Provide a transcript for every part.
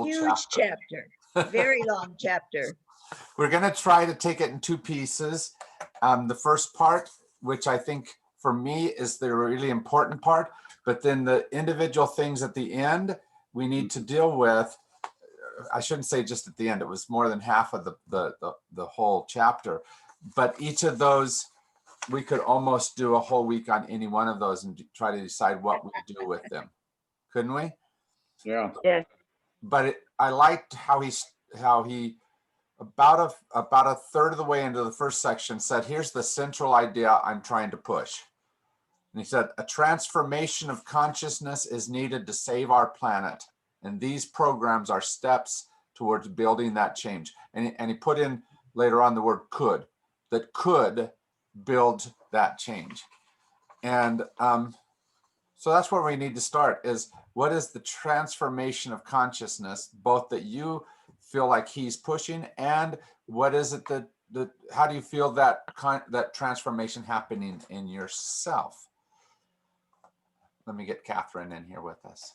Huge chapter, very long chapter. We're going to try to take it in two pieces. The first part, which I think for me is the really important part, but then the individual things at the end we need to deal with. I shouldn't say just at the end, it was more than half of the whole chapter, but each of those, we could almost do a whole week on any one of those and try to decide what we do with them. Couldn't we? Yeah. Yeah. But I liked how he about a third of the way into the first section said, here's the central idea I'm trying to push. And he said, a transformation of consciousness is needed to save our planet. And these programs are steps towards building that change. And he put in later on the word could, that could build that change. And so that's where we need to start, is what is the transformation of consciousness, both that you feel like he's pushing, and what is it that how do you feel that transformation happening in yourself? Let me get Catherine in here with us.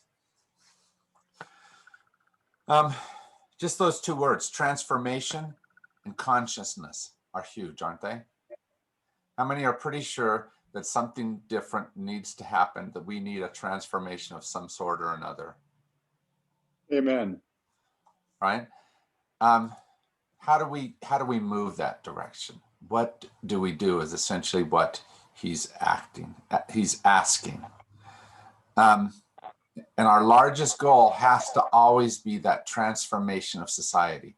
Just those two words, transformation and consciousness, are huge, aren't they? How many are pretty sure that something different needs to happen, that we need a transformation of some sort or another? Amen. Right? How do we move that direction? What do we do is essentially what he's asking. And our largest goal has to always be that transformation of society.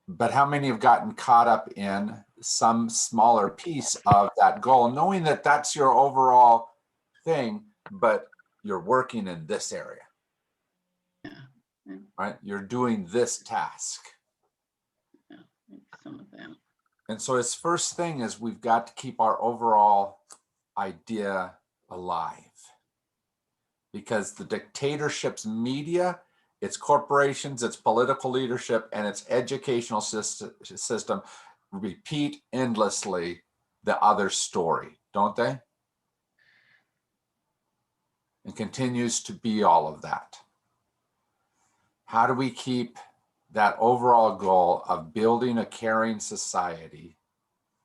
But how many have gotten caught up in some smaller piece of that goal, knowing that that's your overall thing, but you're working in this area, right? You're doing this task. Some of that. And so his first thing is we've got to keep our overall idea alive, because the dictatorship's media, its corporations, its political leadership, and its educational system repeat endlessly the other story, don't they? And continues to be all of that. How do we keep that overall goal of building a caring society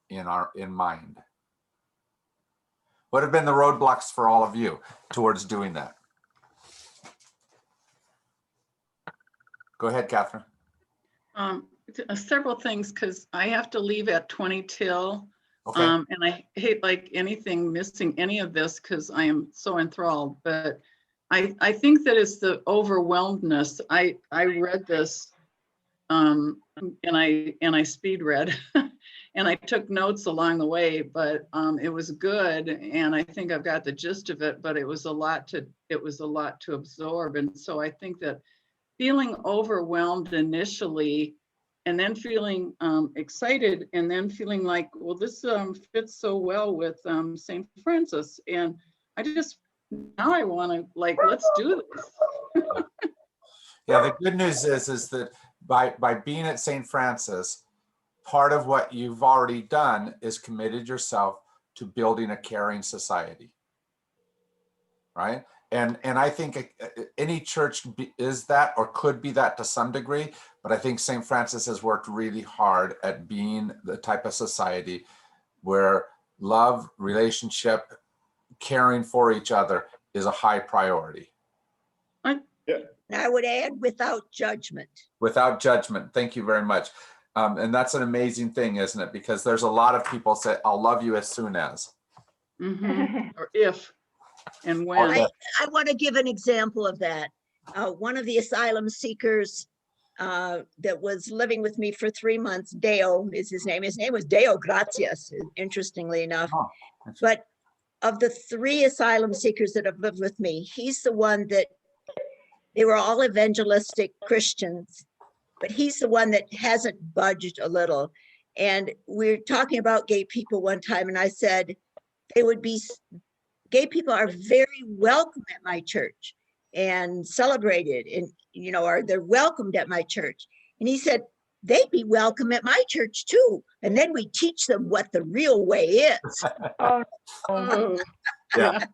in mind? What have been the roadblocks for all of you towards doing that? Go ahead, Catherine. Several things, because I have to leave at 20 till, Okay. and I hate like anything missing any of this because I am so enthralled. But I think that it's the overwhelmedness. I read this, and I speed read, and I took notes along the way. But it was good, and I think I've got the gist of it. But it was a lot to absorb, and so I think that feeling overwhelmed initially, and then feeling excited, and then feeling like, well, this fits so well with St. Francis. And now I want to, like, let's do this. Yeah, the good news is that by being at St. Francis, part of what you've already done is committed yourself to building a caring society, right? And I think any church is that, or could be that to some degree, but I think St. Francis has worked really hard at being the type of society where love, relationship, caring for each other is a high priority. I would add, without judgment. Without judgment. Thank you very much. And that's an amazing thing, isn't it? Because there's a lot of people say, I'll love you as soon as. Mm-hmm. Or if and when. I want to give an example of that. One of the asylum seekers that was living with me for 3 months, Deo is his name. His name was Deo Gracias, interestingly enough. Oh, but of the 3 asylum seekers that have lived with me, he's the one that, they were all evangelistic Christians, but he's the one that hasn't budged a little. And we're talking about gay people one time, and I said, gay people are very welcome at my church and celebrated, and they're welcomed at my church. And he said, they'd be welcome at my church too. And then we teach them what the real way is. Oh. Yeah.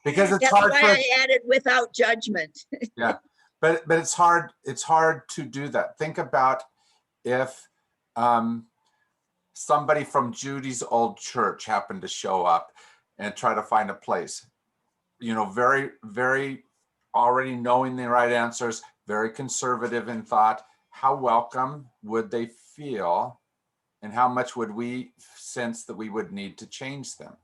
Because it's That's hard why for I added without judgment. yeah, But it's hard to do that. Think about if somebody from Judy's old church happened to show up and try to find a place, you know, very already knowing the right answers, very conservative in thought. How welcome would they feel, and how much would we sense that we would need to change them?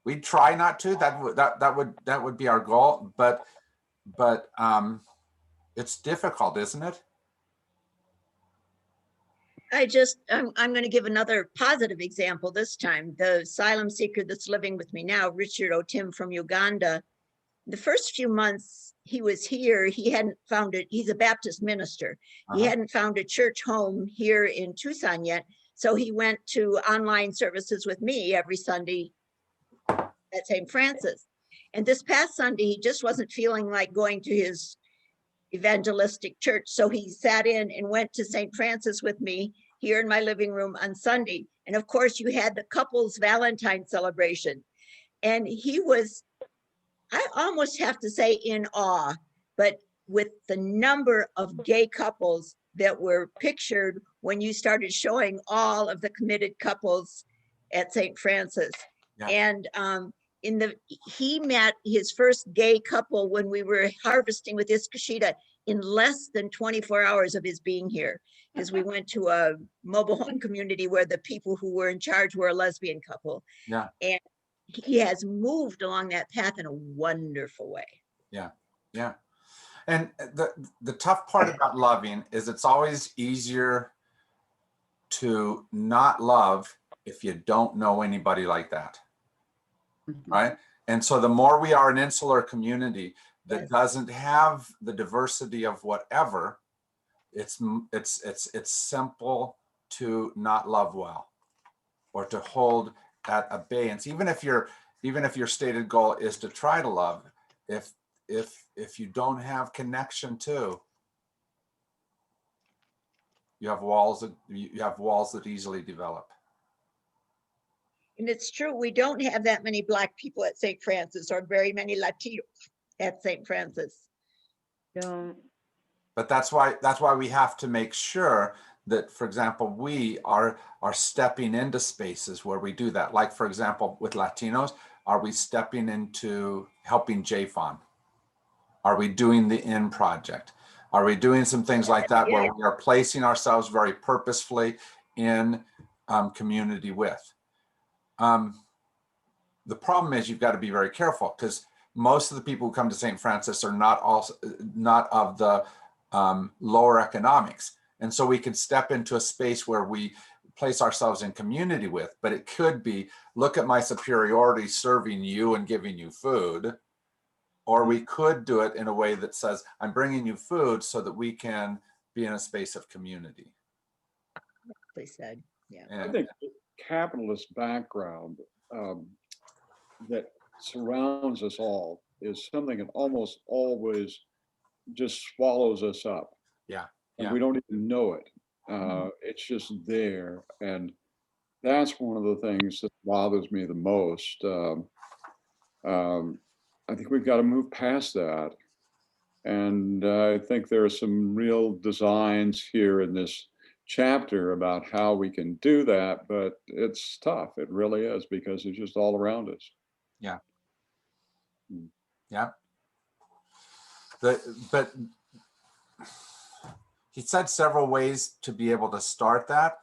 We'd try not to. That would be our goal, but it's difficult, isn't it? I'm going to give another positive example this time. The asylum seeker that's living with me now, Richard Otim from Uganda, the first few months he was here, he hadn't found it. He's a Baptist minister. He hadn't found a church home here in Tucson yet. So he went to online services with me every Sunday at St. Francis. And this past Sunday, he just wasn't feeling like going to his evangelistic church. So he sat in and went to St. Francis with me here in my living room on Sunday. And of course, you had the couple's Valentine celebration. And he was, I almost have to say, in awe, but with the number of gay couples that were pictured when you started showing all of the committed couples at St. Francis. Yeah. And he met his first gay couple when we were harvesting with Iskashita in less than 24 hours of his being here, because we went to a mobile home community where the people who were in charge were a lesbian couple. Yeah. And he has moved along that path in a wonderful way. Yeah. Yeah. And the tough part about loving is it's always easier to not love if you don't know anybody like that. Right. And so the more we are an insular community that doesn't have the diversity of whatever, it's simple to not love well, or to hold at abeyance, even if your stated goal is to try to love. If you don't have connection to, you have walls that easily develop. And it's true, we don't have that many Black people at St. Francis, or very many Latinos at St. Francis. But that's why we have to make sure that, for example, we are stepping into spaces where we do that. Like, for example, with Latinos, are we stepping into helping JFON? Are we doing the IN project? Are we doing some things like that where we are placing ourselves very purposefully in community with? The problem is you've got to be very careful, because most of the people who come to St. Francis are not of the lower economics. And so we can step into a space where we place ourselves in community with, but it could be, look at my superiority serving you and giving you food. Or we could do it in a way that says, I'm bringing you food so that we can be in a space of community. They said, yeah. I think the capitalist background that surrounds us all is something that almost always just swallows us up. Yeah. And we don't even know it. It's just there. And that's one of the things that bothers me the most. I think we've got to move past that. And I think there are some real designs here in this chapter about how we can do that, but it's tough. It really is, because it's just all around us. Yeah. Yeah. But he said several ways to be able to start that.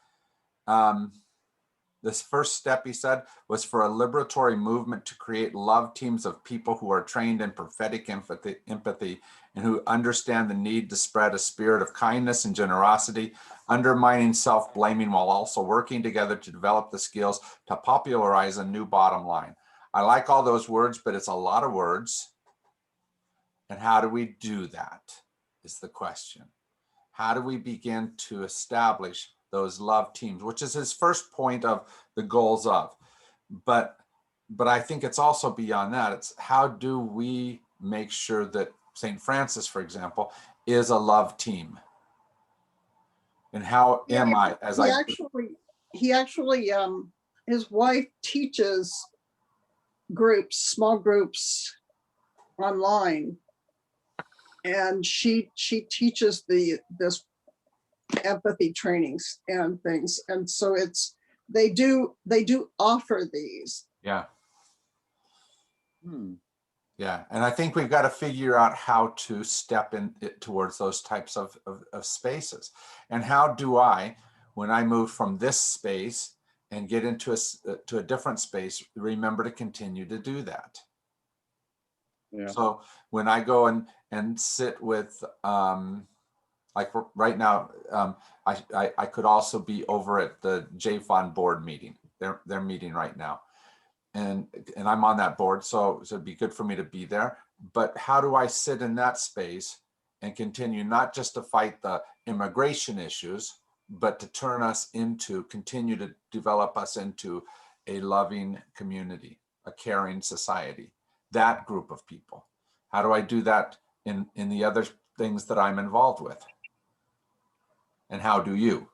This first step, he said, was for a liberatory movement to create love teams of people who are trained in prophetic empathy and who understand the need to spread a spirit of kindness and generosity, undermining self-blaming while also working together to develop the skills to popularize a new bottom line. I like all those words, but it's a lot of words. And how do we do that is the question. How do we begin to establish those love teams, which is his first point of the goals of, but I think it's also beyond that. It's how do we make sure that St. Francis, for example, is a love team? And how am I, as he actually, his wife teaches groups, small groups online. and she teaches this empathy trainings and things. And so they do offer these. Yeah. Hmm. Yeah, and I think we've got to figure out how to step in towards those types of spaces. And how do I, when I move from this space and get into to a different space, remember to continue to do that? Yeah. So when I go and sit with, like right now, I could also be over at the JFON board meeting. They're meeting right now. And I'm on that board, so it'd be good for me to be there. But how do I sit in that space and continue not just to fight the immigration issues, but to continue to develop us into a loving community, a caring society, that group of people? How do I do that in the other things that I'm involved with? And how do you?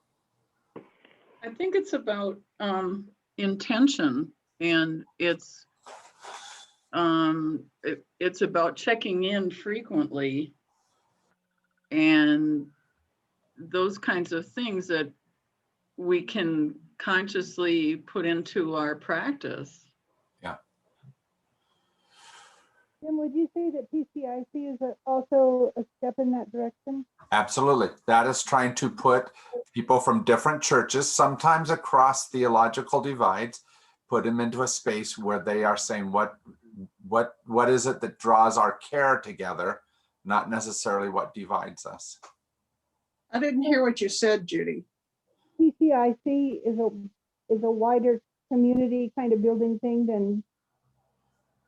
I think it's about intention, and it's about checking in frequently and those kinds of things that we can consciously put into our practice. Jim, would you say that PCIC is also a step in that direction? Absolutely. That is trying to put people from different churches, sometimes across theological divides, put them into a space where they are saying, what is it that draws our care together, not necessarily what divides us. I didn't hear what you said, Judy. PCIC is a wider community kind of building thing than,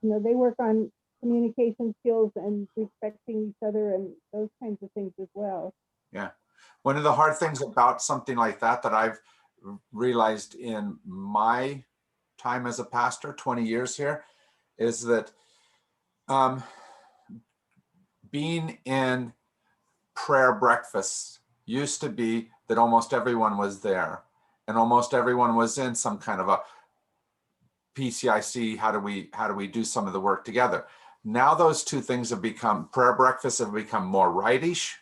they work on communication skills and respecting each other and those kinds of things as well. Yeah. One of the hard things about something like that I've realized in my time as a pastor, 20 years here, is that being in prayer breakfasts used to be that almost everyone was there and almost everyone was in some kind of a PCIC. How do we do some of the work together? Now those two things have become, prayer breakfasts have become more rightish,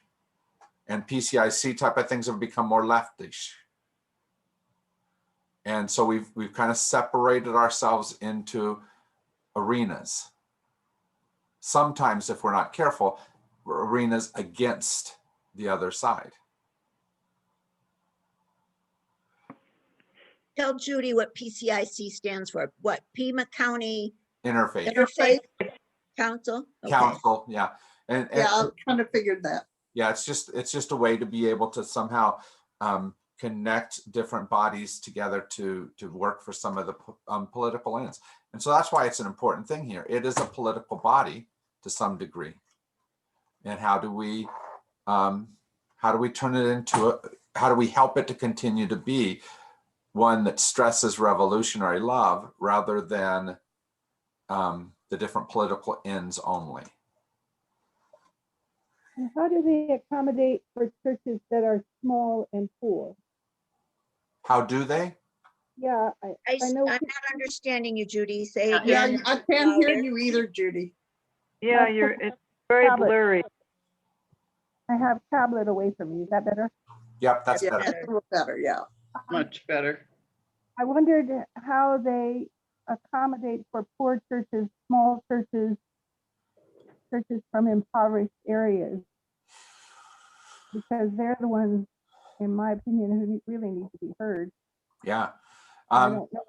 and PCIC type of things have become more leftish. And so we've kind of separated ourselves into arenas. Sometimes, if we're not careful, arenas against the other side. Tell Judy what PCIC stands for. What? Pima County Interfaith. Interfaith Council? Okay. Council, yeah. And Yeah, I kind of figured that. yeah, it's just a way to be able to somehow connect different bodies together to work for some of the political ends. And so that's why it's an important thing here. It is a political body to some degree. And how do we turn it into how do we help it to continue to be one that stresses revolutionary love rather than the different political ends only? And how do they accommodate for churches that are small and poor? How do they? Yeah, I know. I'm not understanding you, Judy. Say Yeah, Yeah, again. I can't hear you either, Judy. Yeah, it's very Tablet. blurry. I have tablet away from me. Is that better? Yep, that's Yeah, better. that's a little better, yeah. Much better. I wondered how they accommodate for poor churches, small churches, churches from impoverished areas, because they're the ones, in my opinion, who really need to be heard. Yeah. I don't know.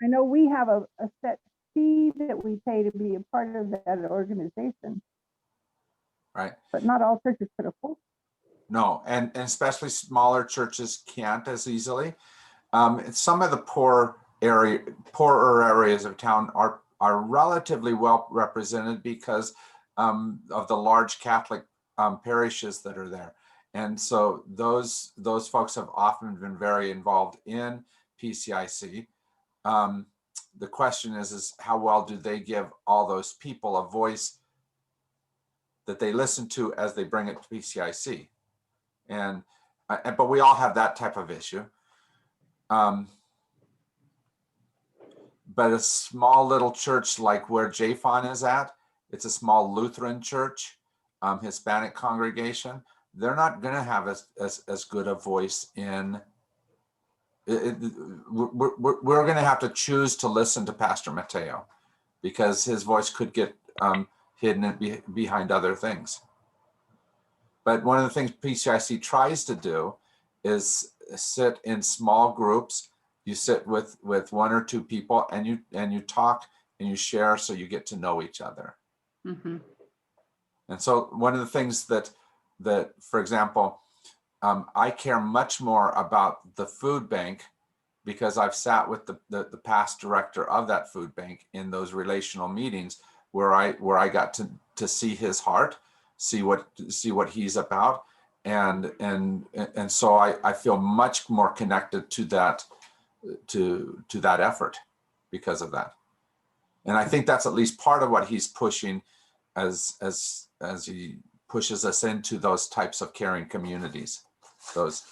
I know we have a set fee that we pay to be a part of that organization, Right. but not all churches could afford. No, and especially smaller churches can't as easily. Some of the poorer areas of town are relatively well represented because of the large Catholic parishes that are there. And so those folks have often been very involved in PCIC. The question is how well do they give all those people a voice that they listen to as they bring it to PCIC? But we all have that type of issue. But a small little church like where JFON is at, it's a small Lutheran church. Hispanic congregation, they're not going to have as good a voice in. We're going to have to choose to listen to Pastor Mateo, because his voice could get hidden behind other things. But one of the things PCIC tries to do is sit in small groups. You sit with one or two people, and you talk and you share, so you get to know each other. Mhm. And so one of the things that for example, I care much more about the food bank, because I've sat with the past director of that food bank in those relational meetings where I got to see his heart, see what he's about, and so I feel much more connected to that effort because of that. And I think that's at least part of what he's pushing as he pushes us into those types of caring communities, those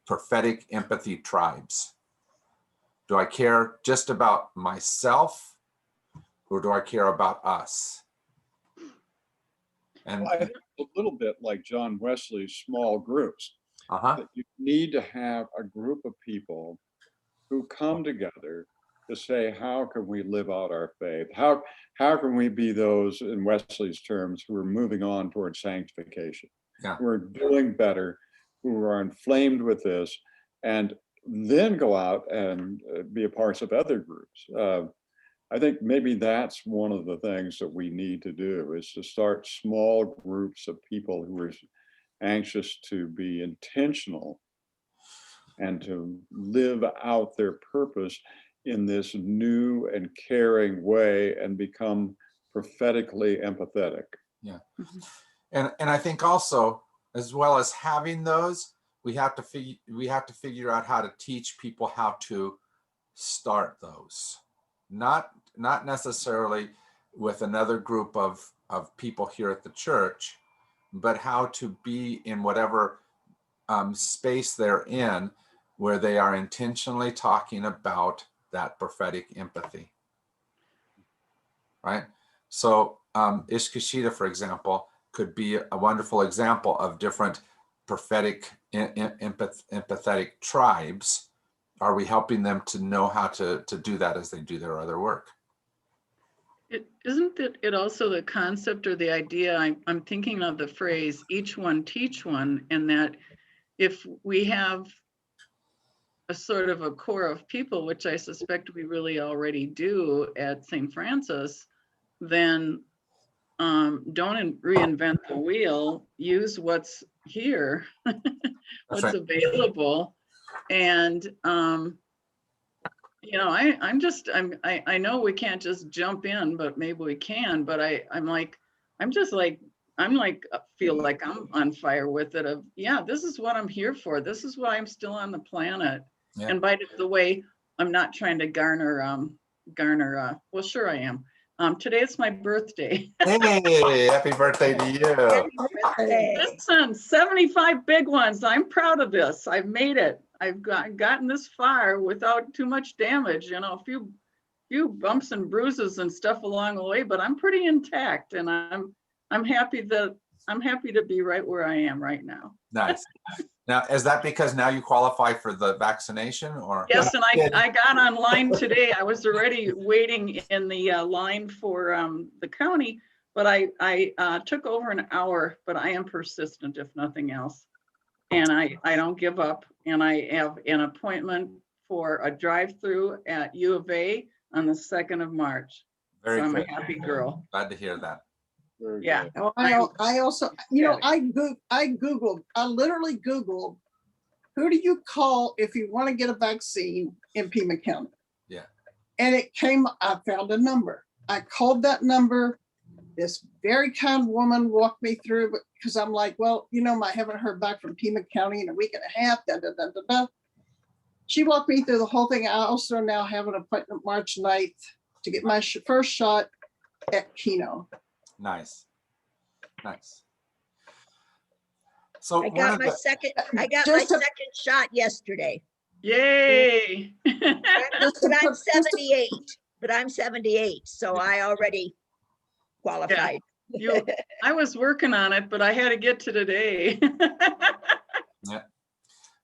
prophetic empathy tribes. Do I care just about myself, or do I care about us? And Well, I think it's a little bit like John Wesley's small groups. That you need to have a group of people who come together to say, how can we live out our faith? How can we be those, in Wesley's terms, who are moving on towards sanctification, who are doing better, who are inflamed with this, and then go out and be a part of other groups. I think maybe that's one of the things that we need to do, is to start small groups of people who are anxious to be intentional and to live out their purpose in this new and caring way and become prophetically empathetic. Yeah. And I think also, as well as having those, we have to figure out how to teach people how to start those. Not necessarily with another group of people here at the church, but how to be in whatever space they're in, where they are intentionally talking about that prophetic empathy, right? So Ishkashita, for example, could be a wonderful example of different prophetic empathetic tribes. Are we helping them to know how to do that as they do their other work? Isn't it also the concept or the idea, I'm thinking of the phrase, each one teach one, and that if we have a sort of a core of people, which I suspect we really already do at St. Francis, then don't reinvent the wheel, use what's here, what's right. available. And, you know, I know we can't just jump in, but maybe we can, but I feel like I'm on fire with it of, yeah, this is what I'm here for. This is why I'm still on the planet. Yeah. And by the way, I'm not trying to garner, well, sure I am. Today is my birthday. Hey, happy birthday to you. Happy birthday. Listen, 75 big ones. I'm proud of this. I've made it. I've gotten this far without too much damage, you know, a few bumps and bruises and stuff along the way, but I'm pretty intact, and I'm happy to be right where I am right now. Nice. Now, is that because now you qualify for the vaccination, or? Yes, and I got online today. I was already waiting in the line for the county, but I took over an hour, but I am persistent, if nothing else. And I don't give up. And I have an appointment for a drive-through at U of A on the 2nd of March. Very So I'm good. a happy girl. Glad to hear that. Very Yeah. good. Oh, I also, you know, I literally Googled, who do you call if you want to get a vaccine in Pima County? Yeah. And I found a number. I called that number. This very kind woman walked me through, because I'm like, well, you know, I haven't heard back from Pima County in a week and a half. She walked me through the whole thing. I also now have an appointment March 9th to get my first shot at Keno. Nice. So I got my second shot yesterday. Yay. But I'm 78, so I already qualified. I was working on it, but I had to get to today.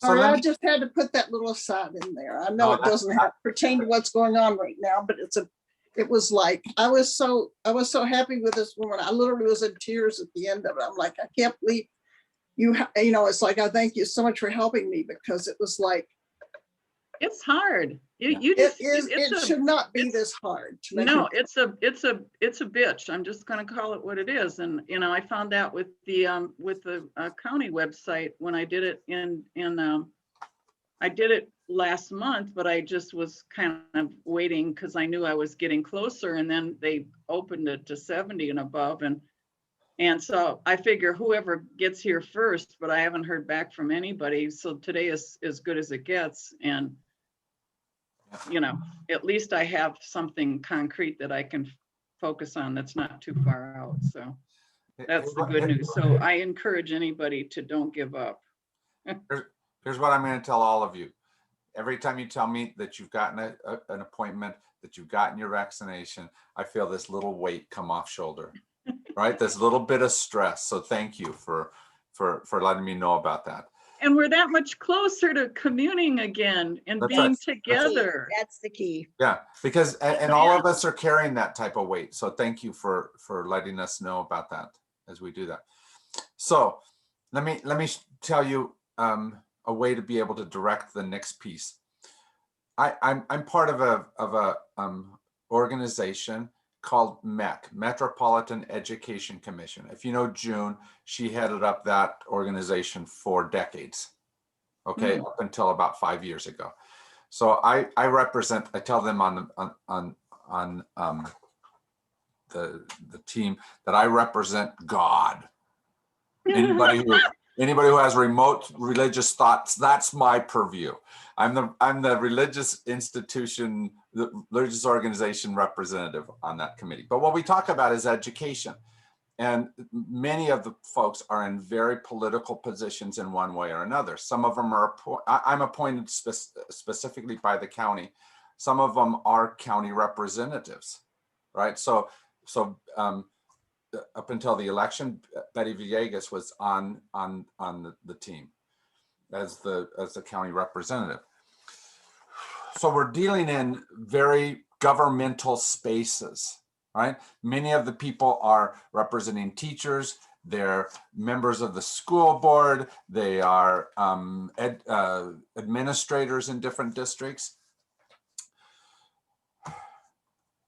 So Or let I me, just had to put that little aside in there. I No, know it that's- doesn't have pertain to what's going on right now, but it was like, I was so happy with this woman. I literally was in tears at the end of it. I'm like, I can't believe you know, it's like, I thank you so much for helping me, because it was like, It's hard. Yeah. it should not be it's- this hard to make No, it. it's a bitch. I'm just gonna call it what it is. And, you know, I found out with the county website when I did it I did it last month, but I just was kind of waiting because I knew I was getting closer, and then they opened it to 70 and above. And so I figure whoever gets here first, but I haven't heard back from anybody. So today is as good as it gets. And, you know, at least I have something concrete that I can focus on that's not too far out. So that's the good news. So I encourage anybody to don't give up. Here's what I'm going to tell all of you. Every time you tell me that you've gotten an appointment, that you've gotten your vaccination, I feel this little weight come off shoulder, right? This little bit of stress. So thank you for letting me know about that. And we're that much closer to communing again and That's being right. together. That's the key. Yeah, because and all of us are carrying that type of weight. So thank you for letting us know about that as we do that. So let me tell you a way to be able to direct the next piece. I'm part of a organization called MEC, Metropolitan Education Commission. If you know June, she headed up that organization for decades. Okay, up until about 5 years ago. So I tell them on the team that I represent God. Anybody who has remote religious thoughts, that's my purview. I'm the religious institution, the religious organization representative on that committee. But what we talk about is education. And many of the folks are in very political positions in one way or another. Some of them are, I'm appointed specifically by the county. Some of them are county representatives, right? So up until the election, Betty Villegas was on the team as the county representative. So we're dealing in very governmental spaces, right? Many of the people are representing teachers. They're members of the school board. They are administrators in different districts.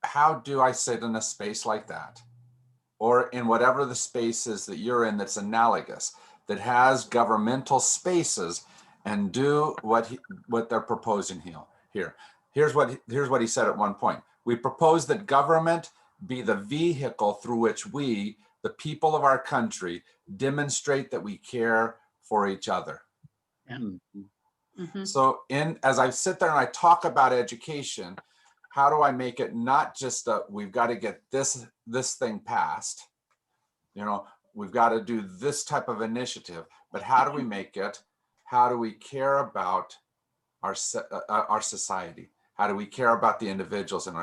How do I sit in a space like that? Or in whatever the space is that you're in that's analogous, that has governmental spaces, and do what they're proposing here. Here's what he said at one point. We propose that government be the vehicle through which we, the people of our country, demonstrate that we care for each other. Mhm. So as I sit there and I talk about education, how do I make it not just we've got to get this thing passed, you know, we've got to do this type of initiative, but how do we make it? How do we care about our society? How do we care about the individuals in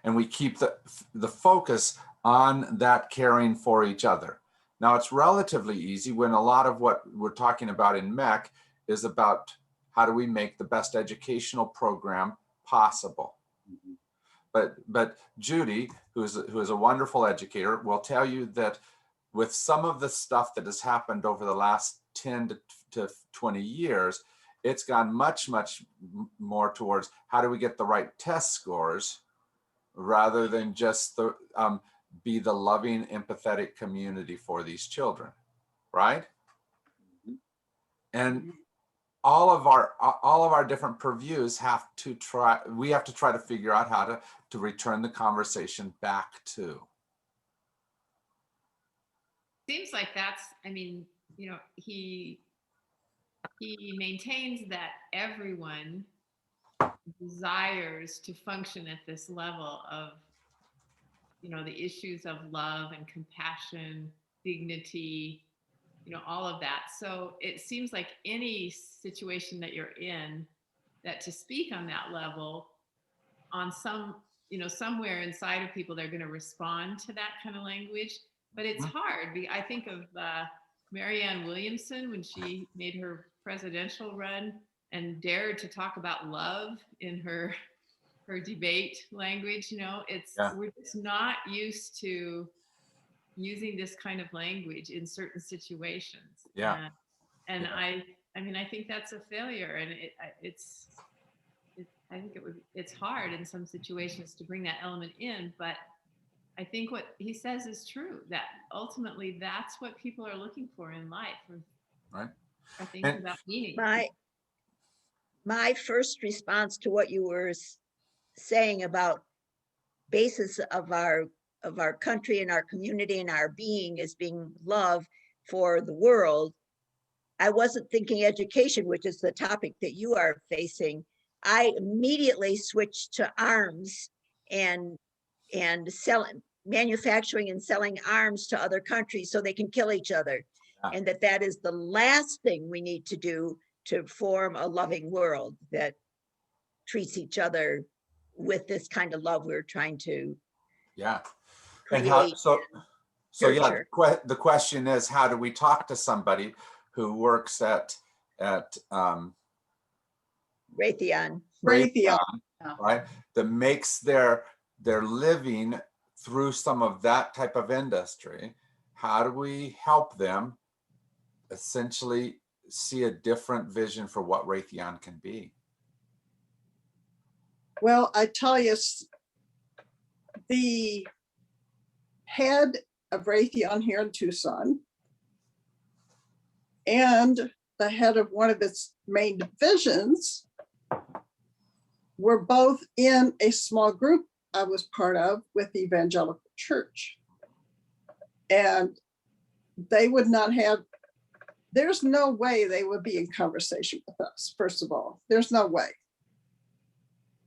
and we keep the focus on that caring for each other? Now it's relatively easy when a lot of what we're talking about in MEC is about how do we make the best educational program possible. But Judy, who is a wonderful educator, will tell you that with some of the stuff that has happened over the last 10 to 20 years, it's gone much more towards how do we get the right test scores rather than just be the loving, empathetic community for these children, right? And all of our different purviews we have to try to figure out how to return the conversation back to. Seems like that's, I mean, you know, he maintains that everyone desires to function at this level of, you know, the issues of love and compassion, dignity, you know, all of that. So it seems like any situation that you're in, that to speak on that level, on some, you know, somewhere inside of people, they're going to respond to that kind of language. but it's hard. I think of Marianne Williamson when she made her presidential run and dared to talk about love in her debate language. Yeah. We're just not used to using this kind of language in certain situations. Yeah. And Yeah. I mean, I think that's a failure, and I think it's hard in some situations to bring that element in, but I think what he says is true, that ultimately that's what people are looking for in life. Right. I think And- about meaning. My first response to what you were saying about basis of our country and our community and our being is being love for the world. I wasn't thinking education, which is the topic that you are facing. I immediately switched to arms and manufacturing and selling arms to other countries so they can kill each other. Yeah. And that is the last thing we need to do to form a loving world that treats each other with this kind of love we're trying to Yeah. And how, create. so yeah, Nurture. the question is, how do we talk to somebody who works at Raytheon. Raytheon. right, that makes their living through some of that type of industry? How do we help them essentially see a different vision for what Raytheon can be? Well, I tell you, the head of Raytheon here in Tucson and the head of one of its main divisions were both in a small group I was part of with the Evangelical Church. And they would not have, there's no way they would be in conversation with us, first of all. There's no way.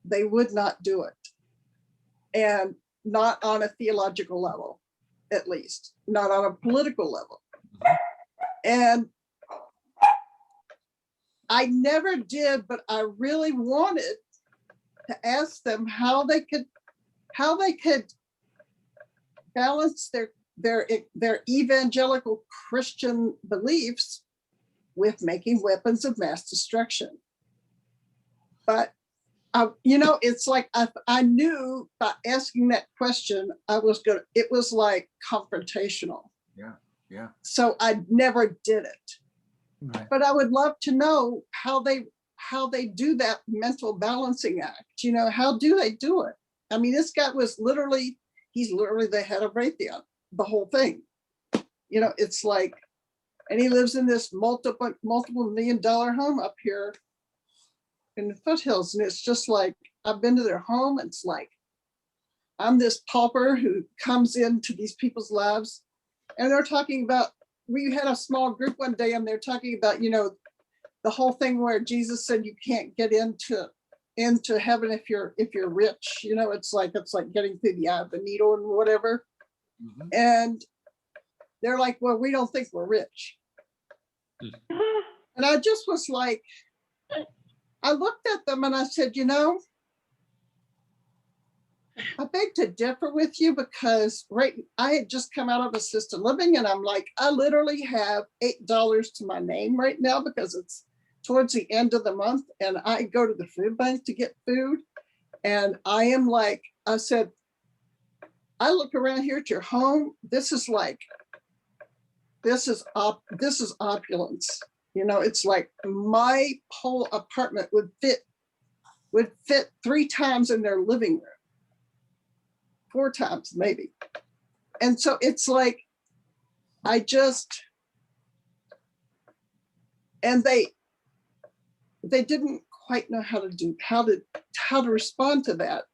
They would not do it. And not on a theological level, at least, not on a political level. And I never did, but I really wanted to ask them how they could balance their evangelical Christian beliefs with making weapons of mass destruction. But it's like I knew by asking that question, it was like confrontational. Yeah. So I never did it. Right. But I would love to know how they do that mental balancing act. How do they do it? I mean, this guy he's literally the head of Raytheon, the whole thing. It's like, and he lives in this multiple $1 million home up here in the foothills. And it's just like, I've been to their home. It's like, I'm this pauper who comes into these people's lives, and they're talking about, we had a small group one day and they're talking about, the whole thing where Jesus said you can't get into heaven if you're rich. It's like getting through the eye of the needle and whatever. Mhm. And they're like, well, we don't think we're rich. And I just was like, I looked at them and I said, I beg to differ with you, because I had just come out of assisted living, and I'm like, I literally have $8 to my name right now because it's towards the end of the month, and I go to the food bank to get food. And I am like, I said, I look around here at your home. This is opulence. It's like my whole apartment would fit 3 times in their living room, 4 times maybe. And so it's like, and they didn't quite know how to respond to that.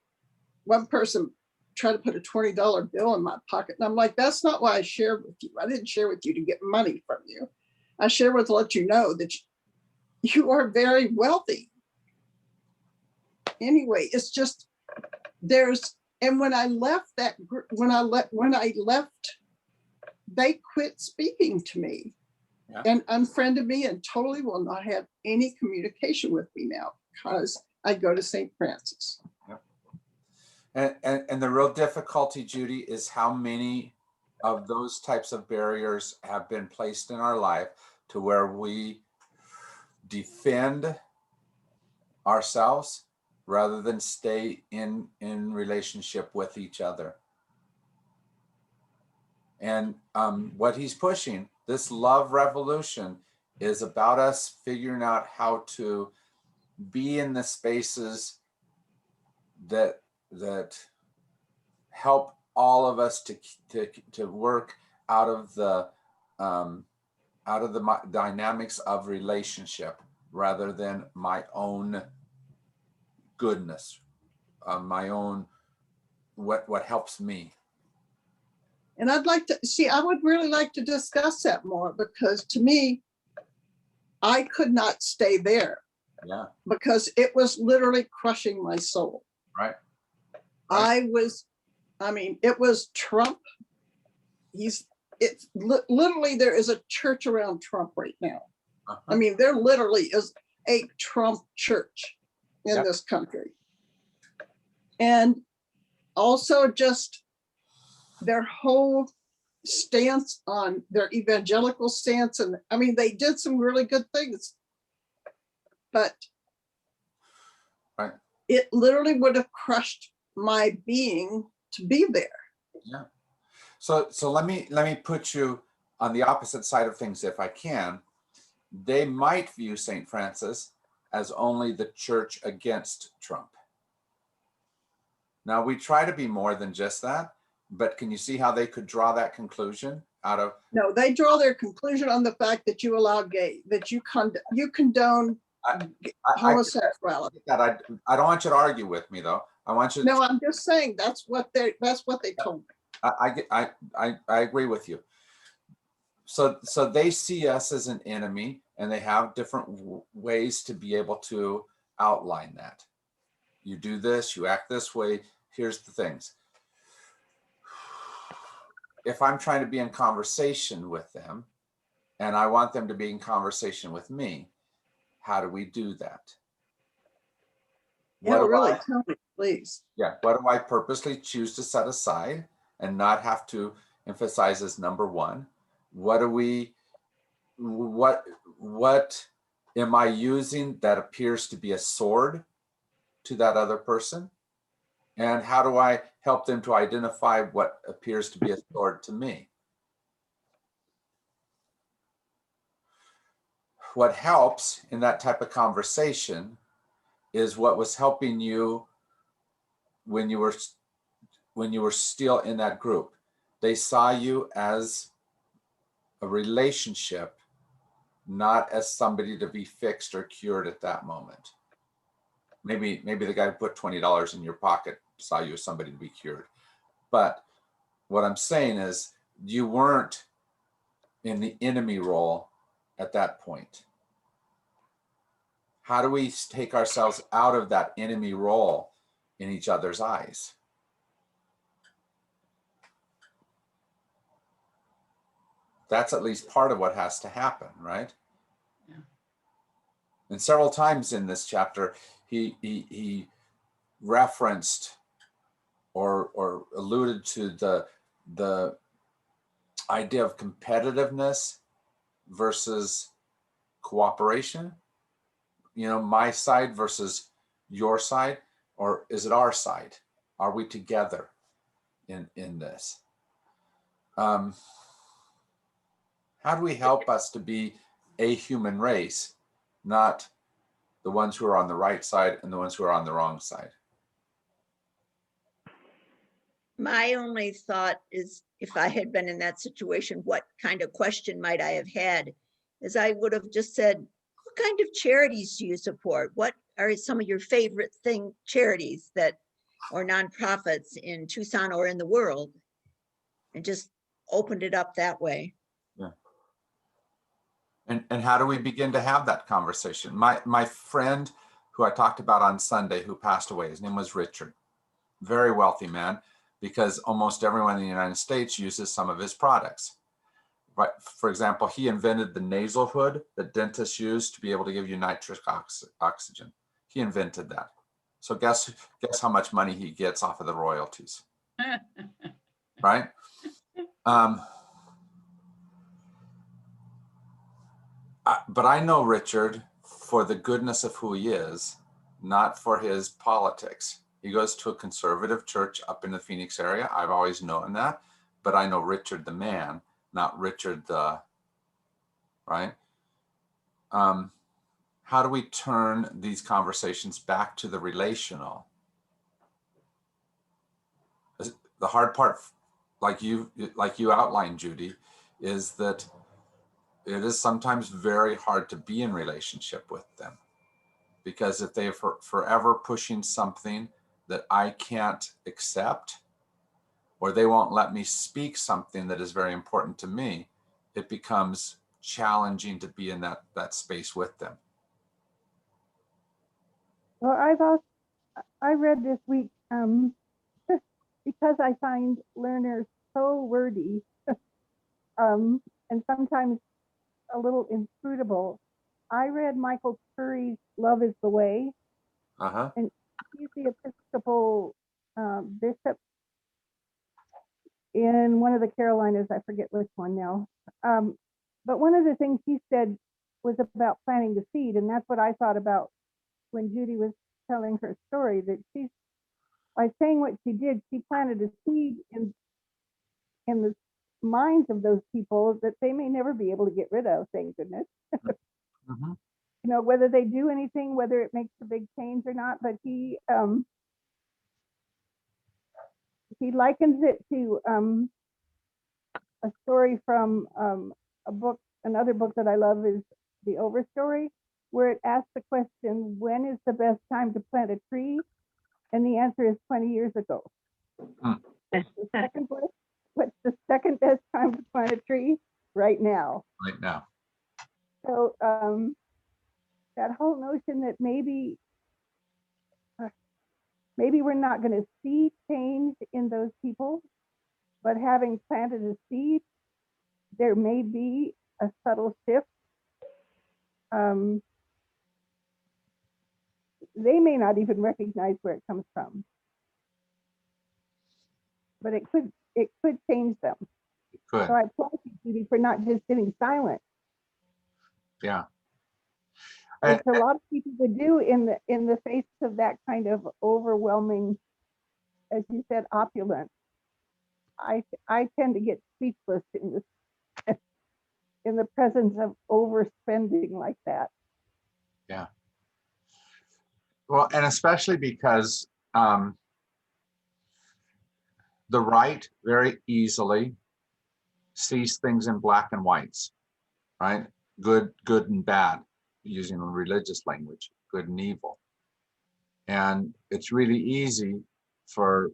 One person tried to put a $20 bill in my pocket, and I'm like, that's not why I shared with you. I didn't share with you to get money from you. I shared with to let you know that you are very wealthy. Anyway, it's just and when I left that group, when I left, they quit speaking to me. Yeah. And unfriended me and totally will not have any communication with me now because I go to St. Francis. And the real difficulty, Judy, is how many of those types of barriers have been placed in our life to where we defend ourselves rather than stay in relationship with each other. And what he's pushing, this love revolution, is about us figuring out how to be in the spaces that help all of us to work out of the dynamics of relationship rather than my own goodness, my own what helps me. And I'd like to see, I would really like to discuss that more, because to me, I could not stay there Yeah, because it was literally crushing my soul. right. It was Trump. Literally, there is a church around Trump right now. Uh-huh. There literally is a Trump church in Yep. this country. And also just their whole stance on their evangelical stance. And they did some really good things, but Right. it literally would have crushed my being to be there. Yeah. So let me put you on the opposite side of things if I can. They might view St. Francis as only the church against Trump. Now we try to be more than just that, but can you see how they could draw that conclusion out of? No, they draw their conclusion on the fact that you allow gay, that you condone homosexuality. I don't want you to argue with me though. I want you to. No, I'm just saying that's what they told me. I agree with you. So they see us as an enemy, and they have different ways to be able to outline that. You do this, you act this way. Here's the things. If I'm trying to be in conversation with them, and I want them to be in conversation with me, how do we do that? Yeah, really, tell me, please. Yeah, what do I purposely choose to set aside and not have to emphasize as number one? What am I using that appears to be a sword to that other person? And how do I help them to identify what appears to be a sword to me? What helps in that type of conversation is what was helping you when you were still in that group. They saw you as a relationship, not as somebody to be fixed or cured at that moment. Maybe the guy who put $20 in your pocket saw you as somebody to be cured. But what I'm saying is you weren't in the enemy role at that point. How do we take ourselves out of that enemy role in each other's eyes? That's at least part of what has to happen, right? Yeah. And several times in this chapter, he referenced or alluded to the idea of competitiveness versus cooperation. My side versus your side, or is it our side? Are we together in this? How do we help us to be a human race, not the ones who are on the right side and the ones who are on the wrong side? My only thought is, if I had been in that situation, what kind of question might I have had? Is I would have just said, what kind of charities do you support? What are some of your favorite charities or nonprofits in Tucson or in the world? And just opened it up that way. Yeah. And how do we begin to have that conversation? My friend who I talked about on Sunday, who passed away, his name was Richard, very wealthy man, because almost everyone in the United States uses some of his products. Right? For example, he invented the nasal hood that dentists use to be able to give you nitric oxygen. He invented that. So guess how much money he gets off of the royalties, right? But I know Richard for the goodness of who he is, not for his politics. He goes to a conservative church up in the Phoenix area. I've always known that, but I know Richard the man, not Richard the, right? How do we turn these conversations back to the relational? The hard part, like you outlined, Judy, is that it is sometimes very hard to be in relationship with them, because if they're forever pushing something that I can't accept, or they won't let me speak something that is very important to me, it becomes challenging to be in that space with them. Well, I read this week, because I find learners so wordy, and sometimes a little inscrutable. I read Michael Curry's Love is the Way. And he's the Episcopal bishop in one of the Carolinas. I forget which one now. But one of the things he said was about planting the seed. And that's what I thought about when Judy was telling her story, that she's, by saying what she did, she planted a seed in the minds of those people that they may never be able to get rid of, thank goodness. You know, whether they do anything, whether it makes a big change or not, but he likens it to a story from a book. Another book that I love is The Overstory, where it asks the question, when is the best time to plant a tree? And the answer is 20 years ago. What's the second best time to plant a tree? Right now. Right now. So that whole notion that maybe we're not going to see change in those people, but having planted a seed, there may be a subtle shift. They may not even recognize where it comes from, but it could change them. It could. So I applaud you, Judy, for not just sitting silent. Yeah. It's a lot of people would do in the face of that kind of overwhelming, as you said, opulence. I tend to get speechless in the presence of overspending like that. Yeah. Well, and especially because the right very easily sees things in black and whites, right? Good and bad, using religious language, good and evil. And it's really easy for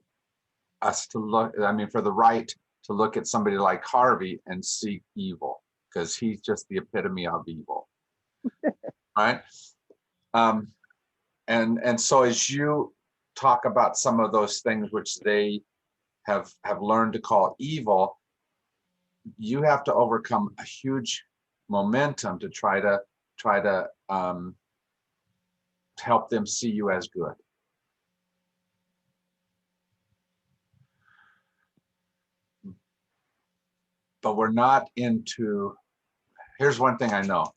us to look, for the right to look at somebody like Harvey and see evil, because he's just the epitome of evil, right? And so as you talk about some of those things which they have learned to call evil, you have to overcome a huge momentum to try to help them see you as good. But we're not into, here's one thing I know.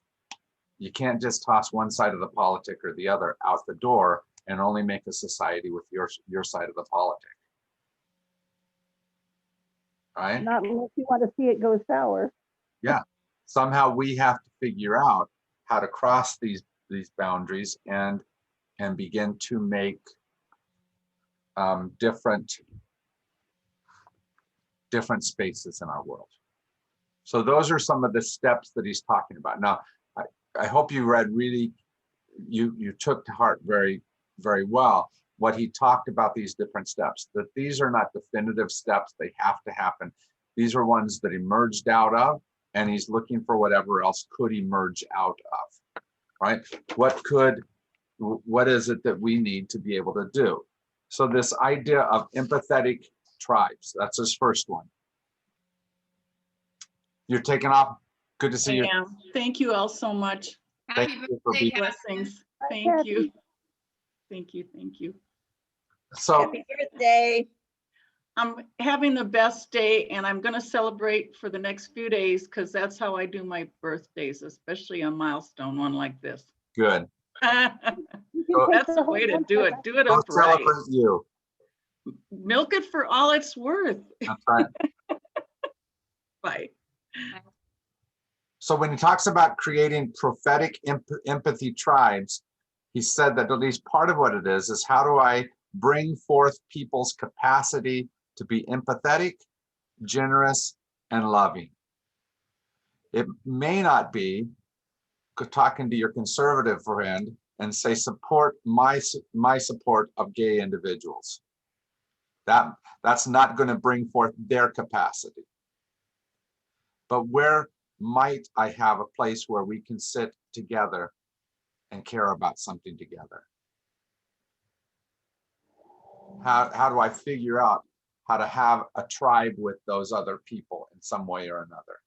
You can't just toss one side of the politic or the other out the door and only make a society with your side of the politic. Right? Not unless you want to see it go sour. Yeah. Somehow we have to figure out how to cross these boundaries and begin to make different spaces in our world. So those are some of the steps that he's talking about. Now, I hope you read really, you took to heart very, very well what he talked about, these different steps, that these are not definitive steps, they have to happen. These are ones that emerged out of, and he's looking for whatever else could emerge out of, right? What is it that we need to be able to do? So this idea of empathetic tribes, that's his first one. You're taking off. Good to see you. Yeah, thank you all so much. Thank Happy you for birthday, being- Blessings. Thank Happy- you. Thank you. Thank you. So Happy birthday. I'm having the best day and I'm gonna celebrate for the next few days because that's how I do my birthdays, especially a milestone one like this. Good. You can Well, take That's the the way to whole do it. month. Do it We'll upright. celebrate you. Milk it for all it's worth. That's right. Bye. So when he talks about creating prophetic empathy tribes, he said that at least part of what it is how do I bring forth people's capacity to be empathetic, generous, and loving. It may not be talking to your conservative friend and say, support my support of gay individuals. That's not going to bring forth their capacity. But where might I have a place where we can sit together and care about something together? How do I figure out how to have a tribe with those other people in some way or another?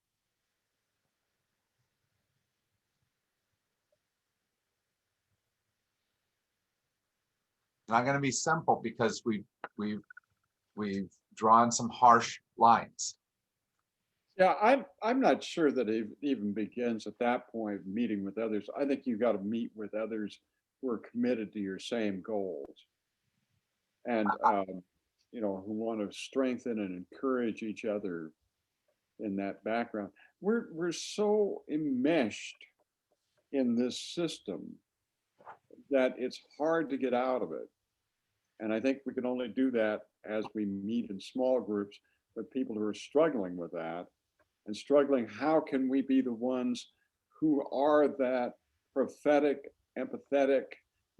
Not going to be simple because we've drawn some harsh lines. Yeah, I'm not sure that it even begins at that point, meeting with others. I think you've got to meet with others who are committed to your same goals. And you know, who want to strengthen and encourage each other in that background. We're so enmeshed in this system that it's hard to get out of it. And I think we can only do that as we meet in small groups with people who are struggling with that and struggling. How can we be the ones who are that prophetic, empathetic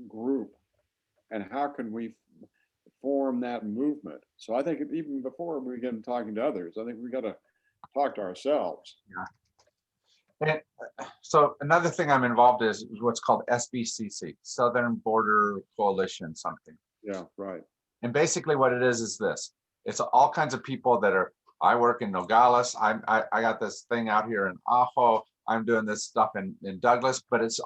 group? And how can we form that movement? So I think even before we begin talking to others, I think we got to talk to ourselves. And so another thing I'm involved is what's called SBCC, Southern Border Coalition something. Yeah, right. And basically what it is this. It's all kinds of people that are, I work in Nogales, I got this thing out here in Ajo, I'm doing this stuff in Douglas, but it's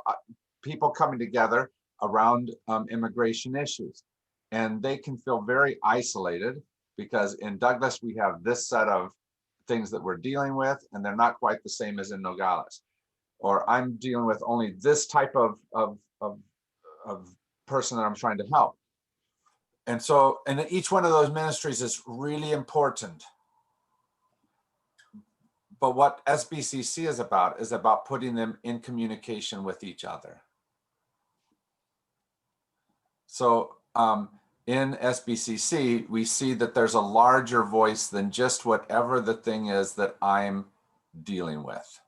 people coming together around immigration issues. And they can feel very isolated because in Douglas, we have this set of things that we're dealing with, and they're not quite the same as in Nogales. Or I'm dealing with only this type of person that I'm trying to help. And so, and each one of those ministries is really important. But what SBCC is about putting them in communication with each other. So in SBCC, we see that there's a larger voice than just whatever the thing is that I'm dealing with.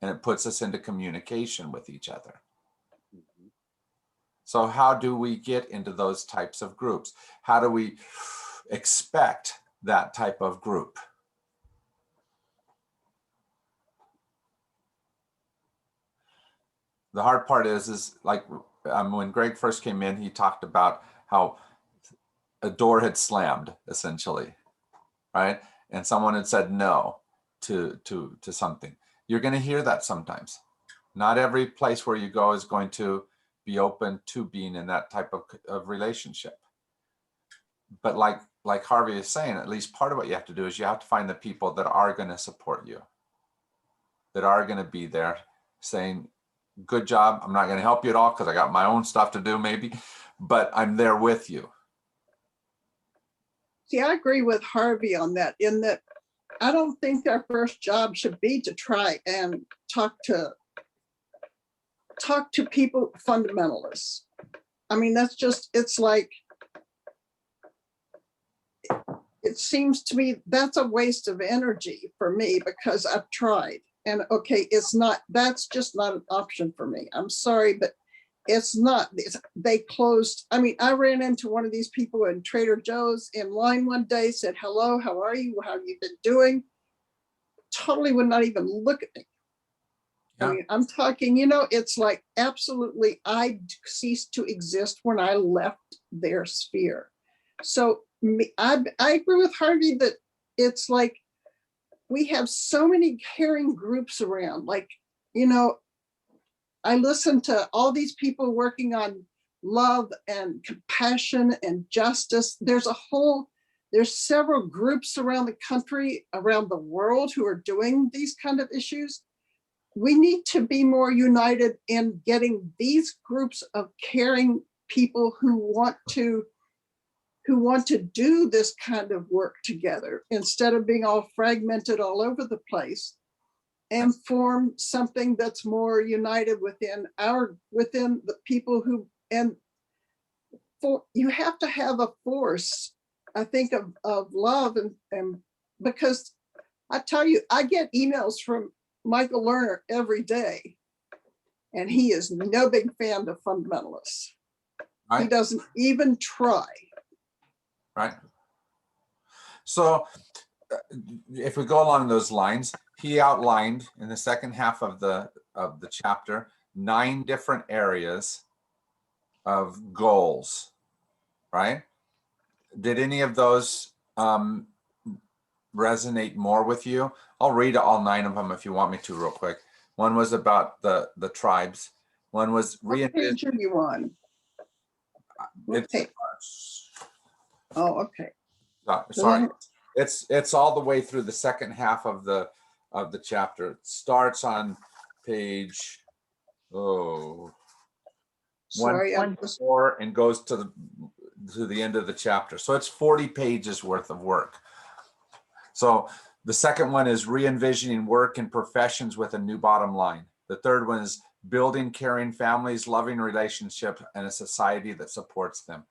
And it puts us into communication with each other. So how do we get into those types of groups? How do we expect that type of group? The hard part is like when Greg first came in, he talked about how a door had slammed essentially, right? And someone had said no to something. You're going to hear that sometimes. Not every place where you go is going to be open to being in that type of relationship. But like Harvey is saying, at least part of what you have to do is you have to find the people that are going to support you, that are going to be there saying, good job. I'm not going to help you at all because I got my own stuff to do maybe, but I'm there with you. See, I agree with Harvey on that, in that I don't think our first job should be to try and talk to people, fundamentalists. I mean, that's just, it's like, it seems to me that's a waste of energy for me because I've tried. And okay, that's just not an option for me. I'm sorry, but it's not. They closed. I mean, I ran into one of these people in Trader Joe's in line one day, said, hello, how are you? How have you been doing? Totally would not even look at me. Yeah. I mean, I'm talking, it's like absolutely, I ceased to exist when I left their sphere. So I agree with Harvey that it's like, we have so many caring groups around, like, I listen to all these people working on love and compassion and justice. There's several groups around the country, around the world, who are doing these kind of issues. We need to be more united in getting these groups of caring people who want to do this kind of work together, instead of being all fragmented all over the place, and form something that's more united within the people who, and you have to have a force, I think, of love, and because I tell you, I get emails from Michael Lerner every day, and he is no big fan of fundamentalists. He Right. doesn't even try. Right. So if we go along those lines, he outlined in the second half of the chapter 9 different areas of goals, right? Did any of those resonate more with you? I'll read all 9 of them if you want me to real quick. One was about the tribes. One was What page are you on? What page? Oh, okay. Sorry, it's all the way through the second half of the chapter. It starts on page Sorry, I'm 114 and goes to the end of the chapter. So it's 40 pages worth of work. So the second one is re-envisioning work and professions with a new bottom line. The third one is building caring families, loving relationships, and a society that supports them.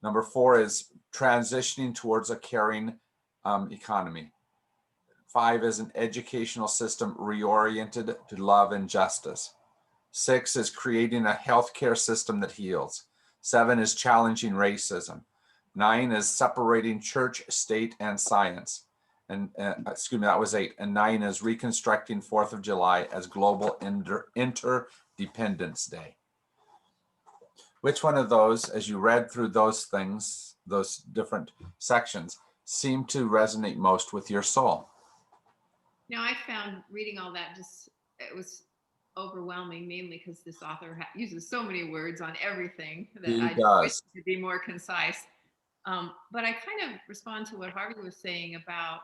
Number 4 is transitioning towards a caring economy. 5 is an educational system reoriented to love and justice. 6 is creating a healthcare system that heals. 7 is challenging racism. 9 is separating church, state, and science. And excuse me, that was 8. And 9 is reconstructing 4th of July as Global Interdependence Day. Which one of those, as you read through those things, those different sections, seemed to resonate most with your soul? Now, I found reading all that it was overwhelming, mainly because this author uses so many words on everything that He I does. wish to be more concise. But I kind of respond to what Harvey was saying about,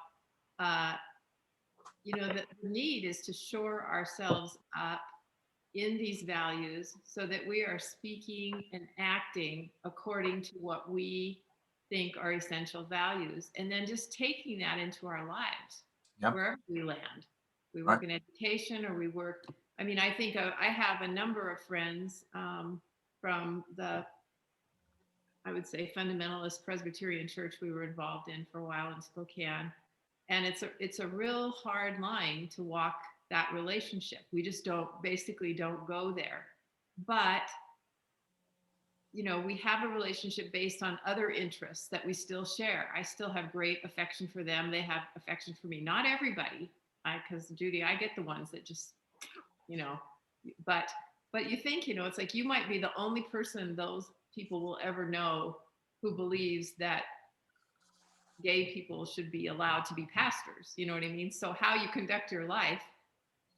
the need is to shore ourselves up in these values so that we are speaking and acting according to what we think are essential values, and then just taking that into our lives. Yep. Wherever we land. We work in education, or we work, I think I have a number of friends from the, I would say, fundamentalist Presbyterian church we were involved in for a while in Spokane. And it's a real hard line to walk that relationship. We just don't go there. But, we have a relationship based on other interests that we still share. I still have great affection for them. They have affection for me. Not everybody, because Judy, I get the ones that just, but you think, it's like you might be the only person those people will ever know who believes that gay people should be allowed to be pastors. You know what I mean? So how you conduct your life,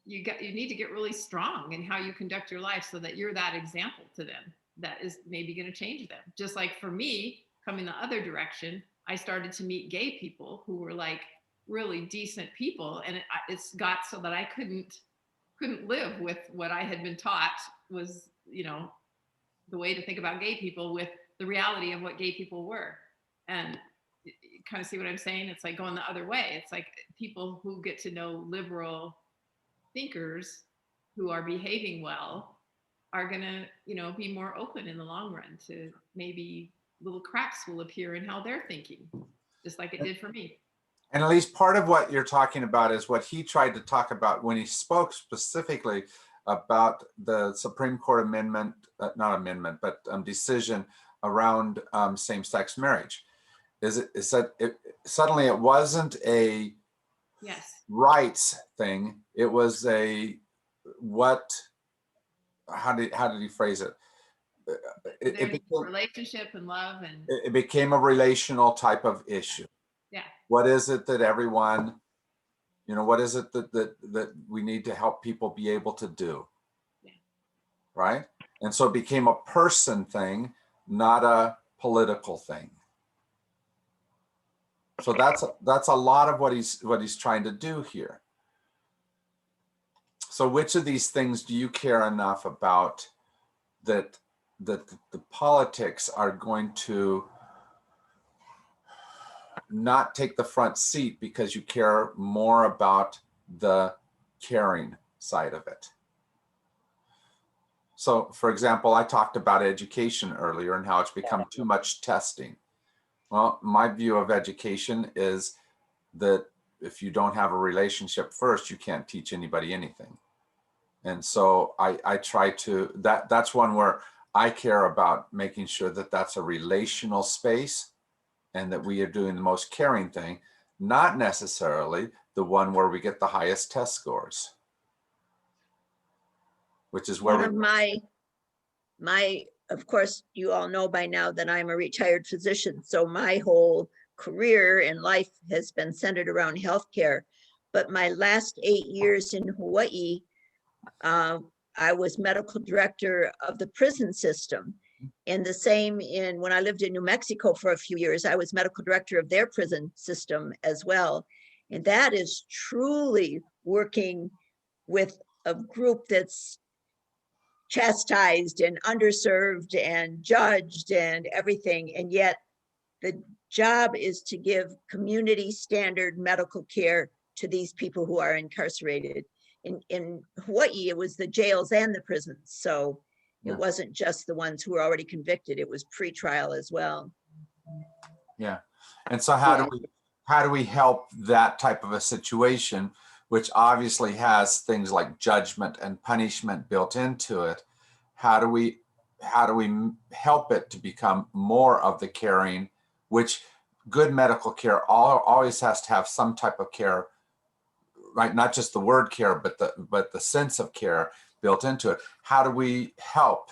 you need to get really strong in how you conduct your life so that you're that example to them that is maybe going to change them. Just like for me, coming the other direction, I started to meet gay people who were like really decent people, and it's got so that I couldn't live with what I had been taught was, the way to think about gay people with the reality of what gay people were. And you kind of see what I'm saying? It's like going the other way. It's like people who get to know liberal thinkers who are behaving well are going to, be more open in the long run to maybe little cracks will appear in how they're thinking, just like it did for me. And at least part of what you're talking about is what he tried to talk about when he spoke specifically about the Supreme Court amendment, decision around same-sex marriage. Suddenly it wasn't a rights thing. It was how did he phrase it? It became relationship and love, and it became a relational type of issue. Yeah. What is it that everyone, what is it that we need to help people be able to do? Yeah. Right? And so it became a person thing, not a political thing. So that's a lot of what he's trying to do here. So which of these things do you care enough about that the politics are going to not take the front seat because you care more about the caring side of it? So for example, I talked about education earlier and how it's become too much testing. Well, my view of education is that if you don't have a relationship first, you can't teach anybody anything. And so I try to, that's one where I care about making sure that that's a relational space and that we are doing the most caring thing, not necessarily the one where we get the highest test scores, which is where One of my, of course, you all know by now that I'm a retired physician. So my whole career in life has been centered around healthcare. But my last 8 years in Hawaii, I was medical director of the prison system. And the same when I lived in New Mexico for a few years, I was medical director of their prison system as well. And that is truly working with a group that's chastised and underserved and judged and everything. And yet the job is to give community standard medical care to these people who are incarcerated. In Hawaii, it was the jails and the prisons. So it wasn't just the ones who were already convicted, it was pre-trial as well. Yeah. And so how do we help that type of a situation, which obviously has things like judgment and punishment built into it? How do we help it to become more of the caring, which good medical care always has to have some type of care, right? Not just the word care, but the sense of care built into it. How do we help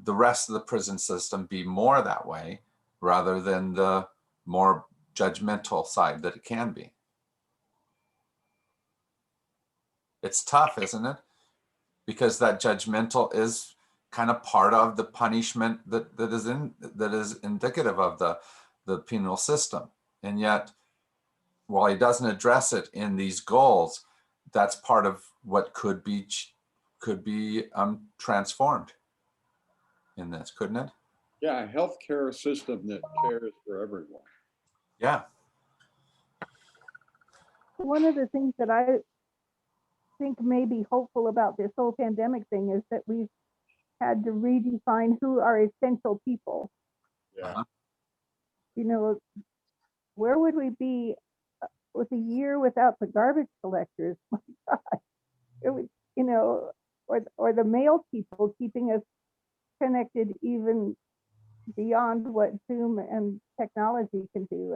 the rest of the prison system be more that way rather than the more judgmental side that it can be? It's tough, isn't it? Because that judgmental is kind of part of the punishment that is indicative of the penal system. And yet, while he doesn't address it in these goals, that's part of what could be transformed in this, couldn't it? Yeah, a healthcare system that cares for everyone. Yeah. One of the things that I think may be hopeful about this whole pandemic thing is that we've had to redefine who are essential people. Yeah. You know, where would we be with a year without the garbage collectors? My God, it would, you know, or the mail people keeping us connected even beyond what Zoom and technology can do,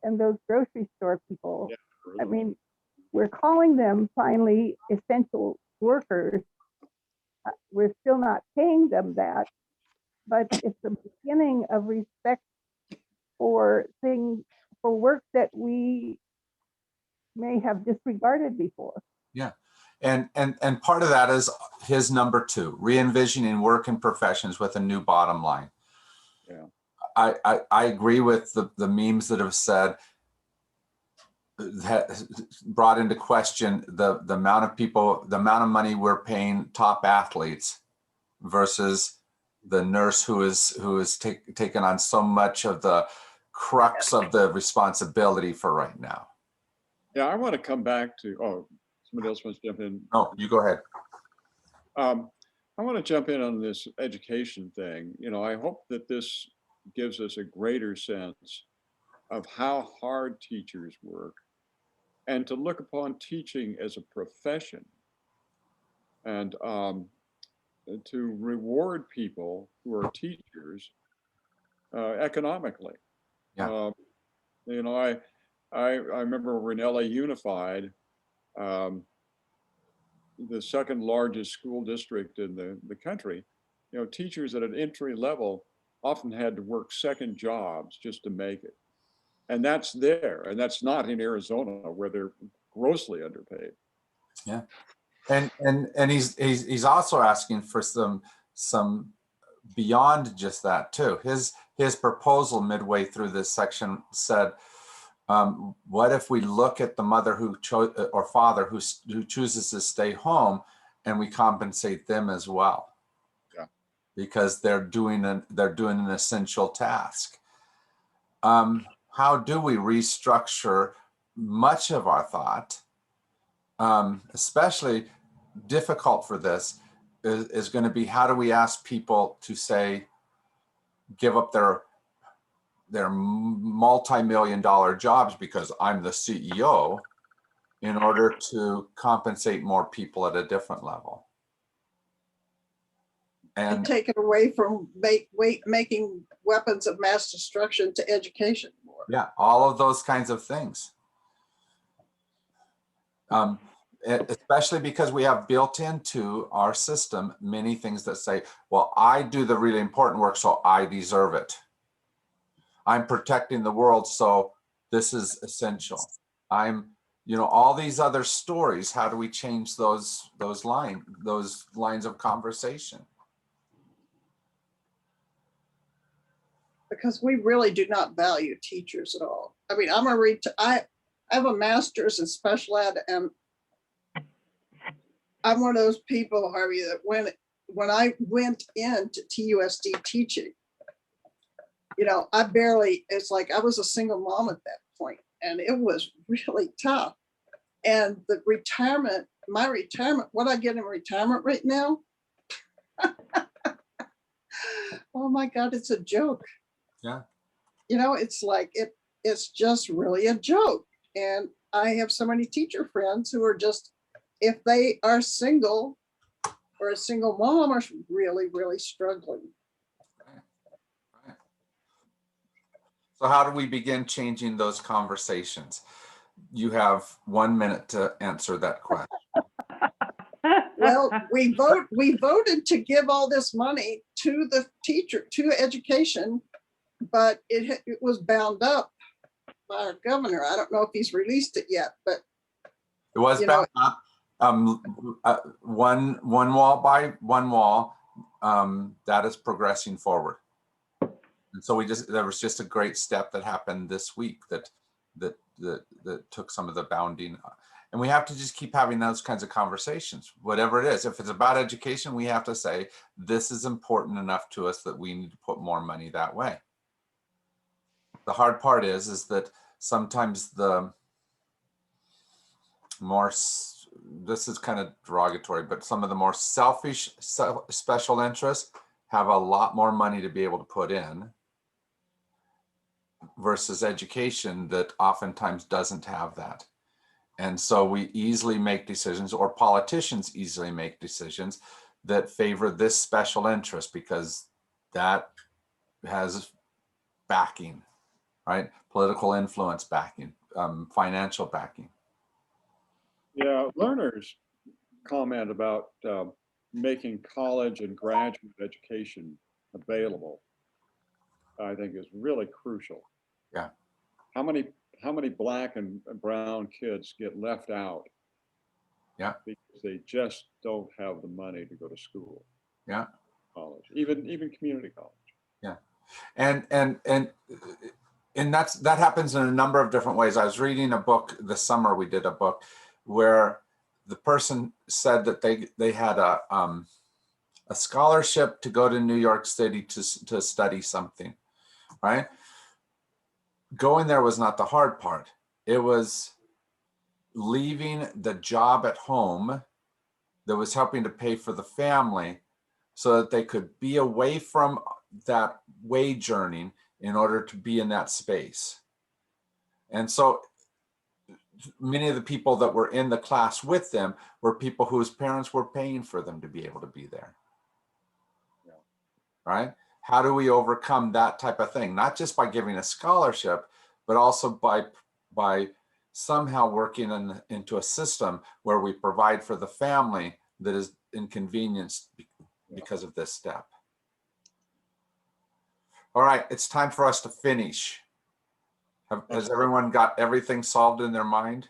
and those grocery store people. Yeah, really. I mean, we're calling them finally essential workers. We're still not paying them that, but it's the beginning of respect for work that we may have disregarded before. Yeah. And part of that is his number 2, re-envisioning work and professions with a new bottom line. Yeah. I agree with the memes that have said, that brought into question the amount of people, the amount of money we're paying top athletes versus the nurse who is taken on so much of the crux of the responsibility for right now. Yeah, I want to come back to, somebody else wants to jump in. Oh, you go ahead. I want to jump in on this education thing. You know, I hope that this gives us a greater sense of how hard teachers work and to look upon teaching as a profession and to reward people who are teachers economically. Yeah. You know, I remember when LA Unified, the second largest school district in the country, you know, teachers at an entry level often had to work second jobs just to make it. And that's there, and that's not in Arizona where they're grossly underpaid. Yeah. And he's also asking for some some beyond just that too. His proposal midway through this section said, what if we look at the mother who chose or father who chooses to stay home, and we compensate them as well? Yeah. Because they're doing an essential task. How do we restructure much of our thought? Especially difficult for this is going to be, how do we ask people to say, give up their multi-million-dollar jobs because I'm the CEO, in order to compensate more people at a different level? And And take it away from making weapons of mass destruction to education more. yeah, all of those kinds of things. Especially because we have built into our system many things that say, well, I do the really important work, so I deserve it. I'm protecting the world, so this is essential. I'm, all these other stories. How do we change those lines of conversation? Because we really do not value teachers at all. I mean, I have a master's in special ed, and I'm one of those people, Harvey, that when I went into TUSD teaching, it's like I was a single mom at that point, and it was really tough. And my retirement, what I get in retirement right now, oh my God, it's a joke. Yeah. It's like, it's just really a joke. And I have so many teacher friends who are just, if they are single or a single mom, are really, really struggling. Right. So how do we begin changing those conversations? You have 1 minute to answer that question. Well, we voted to give all this money to the teacher, to education, but it was bound up by our governor. I don't know if he's released it yet, but It was bound up. One wall by one wall, that is progressing forward. And so there was just a great step that happened this week that took some of the bounding. And we have to just keep having those kinds of conversations, whatever it is. If it's about education, we have to say, this is important enough to us that we need to put more money that way. The hard part is that sometimes the more, this is kind of derogatory, but some of the more selfish special interests have a lot more money to be able to put in versus education that oftentimes doesn't have that. And so we easily make decisions, or politicians easily make decisions that favor this special interest because that has backing, right? Political influence backing, financial backing. Yeah, learners comment about making college and graduate education available, I think is really crucial. Yeah. How many Black and brown kids get left out? Yeah. Because they just don't have the money to go to school. Yeah. College, even community college. Yeah. And that happens in a number of different ways. I was reading a book this summer. We did a book where the person said that they had a scholarship to go to New York City to study something, right? Going there was not the hard part. It was leaving the job at home that was helping to pay for the family so that they could be away from that wage earning in order to be in that space. And so many of the people that were in the class with them were people whose parents were paying for them to be able to be there. Yeah. Right? How do we overcome that type of thing? Not just by giving a scholarship, but also by somehow working into a system where we provide for the family that is inconvenienced because of this step. All right, it's time for us to finish. Has everyone got everything solved in their mind?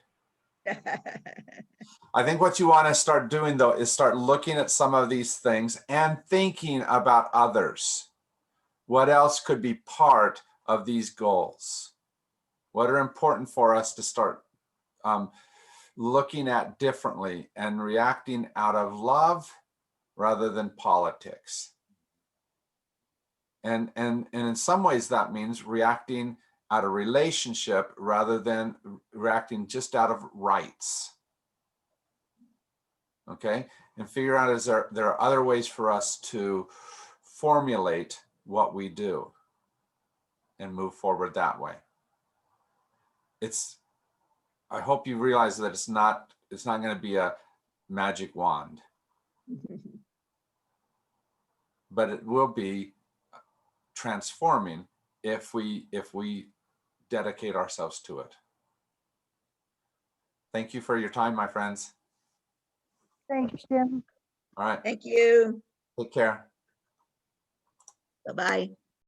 I think what you want to start doing though is start looking at some of these things and thinking about others. What else could be part of these goals? What are important for us to start looking at differently and reacting out of love rather than politics? And in some ways that means reacting out of relationship rather than reacting just out of rights. Okay, and figure out there are other ways for us to formulate what we do and move forward that way. I hope you realize that it's not going to be a magic wand, but it will be transforming if we dedicate ourselves to it. Thank you for your time, my friends. Thanks, Jim. All right, Thank you. take care. Bye-bye.